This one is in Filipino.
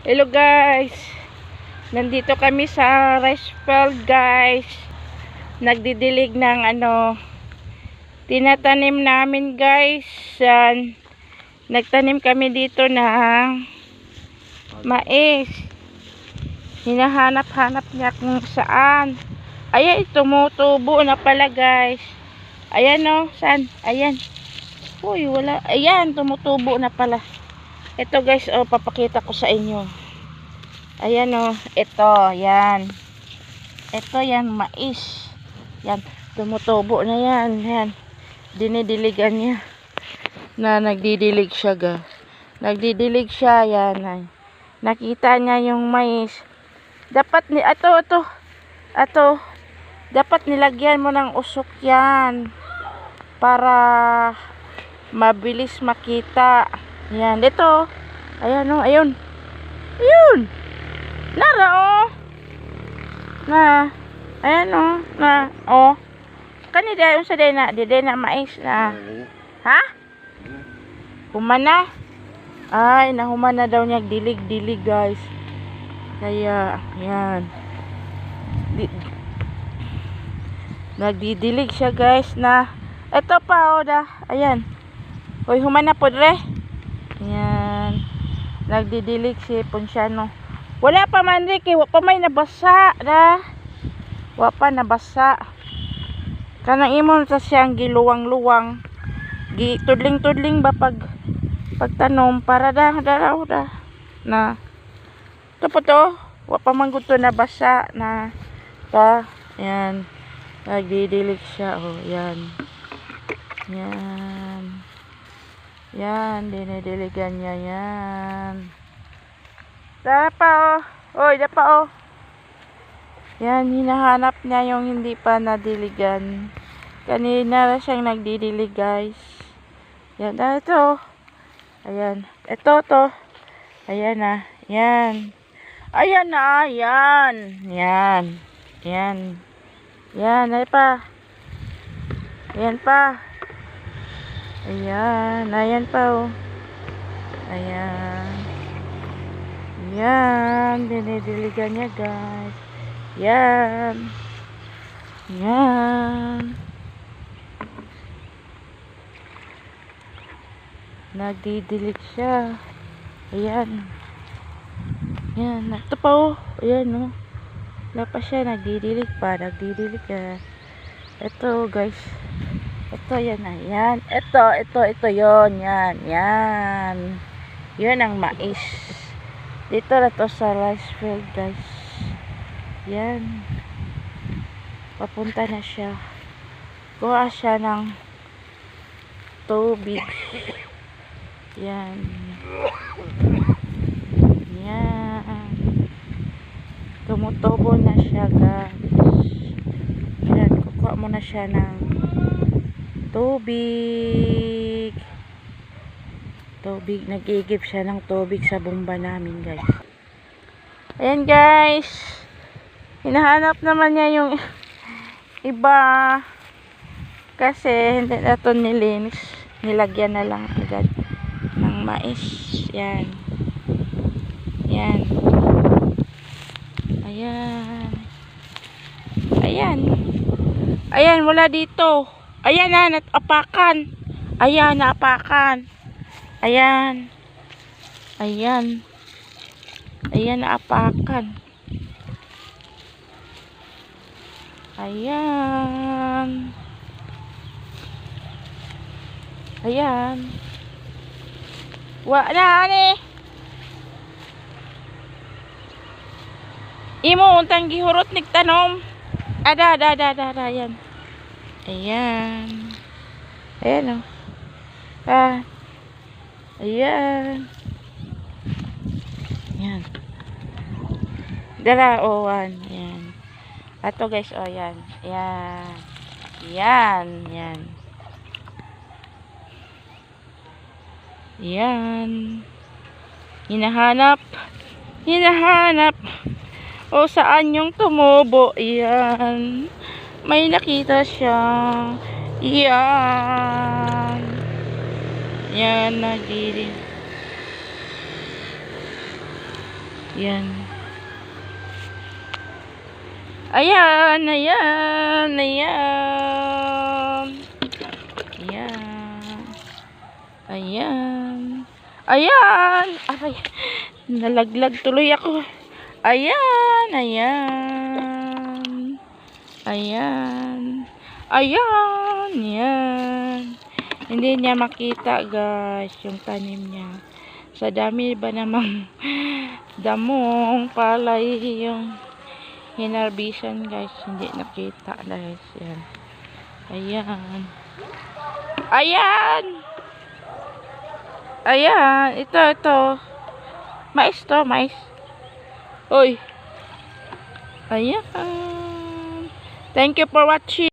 Hello guys, nandito kami sa rice field guys. Nagdidilig ng tinatanim namin guys. Nagtanim kami dito ng mais. Hinahanap-hanap niya kung saan. Ayan, tumutubo na pala guys. Ayan o, saan? Ayan. Uy, wala. Ayan, tumutubo na pala. Ito guys, papakita ko sa inyo. Ayan ito, yan. Ito yan, mais. Yan, tumutubo na yan. Yan, dinidiligan niya. Nagdidilig siya ga. Nagdidilig siya, yan. Nakita niya yung mais. Dapat dapat nilagyan mo ng usok yan. Para mabilis makita. Yan, dito. Ayan ayun. Ayun. Nara na. Ayan na. Kanida yung sa dena, di na mais na. Ha? Humana. Ay, nahumana daw niya dilig guys. Kaya, yan. Nagdidilig siya guys na. Ito pa ayan. Hoy, humana po dre. Ayan. Nagdidilig si Ponsyano. Wala pa man rin, wa pa may nabasa na. Wa pa nabasa. Kanang imon sa siyang giluwang-luwang. Tudling-tudling ba pagtanom para na. Ito po to. Wa pa man gusto nabasa na. Yan. Nagdidilig siya. Yan. Yan. Yan, dinidiligan niya yan. Dapa dapa Yan, hinahanap niya yung hindi pa nadiligan. Kanina na siyang nagdidilig guys. Yan, ito. Ayan, ito to. Ayan na, yan. Ayan na, yan. Yan. Yan. Yan, ay pa. Ayan pa. Ayan pa Ayan. Yan, dinidiligan niya guys. Yan. Yan. Nagdidilig siya. Ayan. Yan, ito pa Ayan wala pa siya, nagdidilig pa. Nagdidilig ka. Ito guys. Ito yan yan. Ito yon yan. Yan. Yun ang mais. Dito na to sa rice field guys. Yan. Papunta na siya. Kuha siya ng tubig. Yan. Yan. Tumutubo na siya guys. Yan. Kukuha mo na siya ng tubig. Nag-iigib siya ng tubig sa bomba namin guys. Ayan guys, hinahanap naman niya yung iba kasi hindi na ito nilinis, nilagyan na lang agad ng mais. Yan. Yan. Ayan, wala dito. Ayan na, natapakan. Ayan, naapakan. Ayan, naapakan. Ayan. Ani. Imo untang gihurot nigtanom. Ada. Ayan. Ayan Ayan. Yan. Dala, yan. Ato guys, yan. Yan. Hinahanap. Saan yung tumubo? Yan. May nakita siya. Yan. Yan, nagdidilig. Yan. Ayan, ayan, ayan. Ayan. Ayan. Ayan. Aray. Nalaglag tuloy ako. Ayan, ayan. Ayan. Ayan, ayan. Hindi niya makita, guys, yung tanim niya. Sa dami ba namang damong palay yung hinarbisan, guys. Hindi nakita, guys. Yan. Ayan. Ayan. Ayan. Ito. Mais to, mais. Uy. Ayan. Thank you for watching.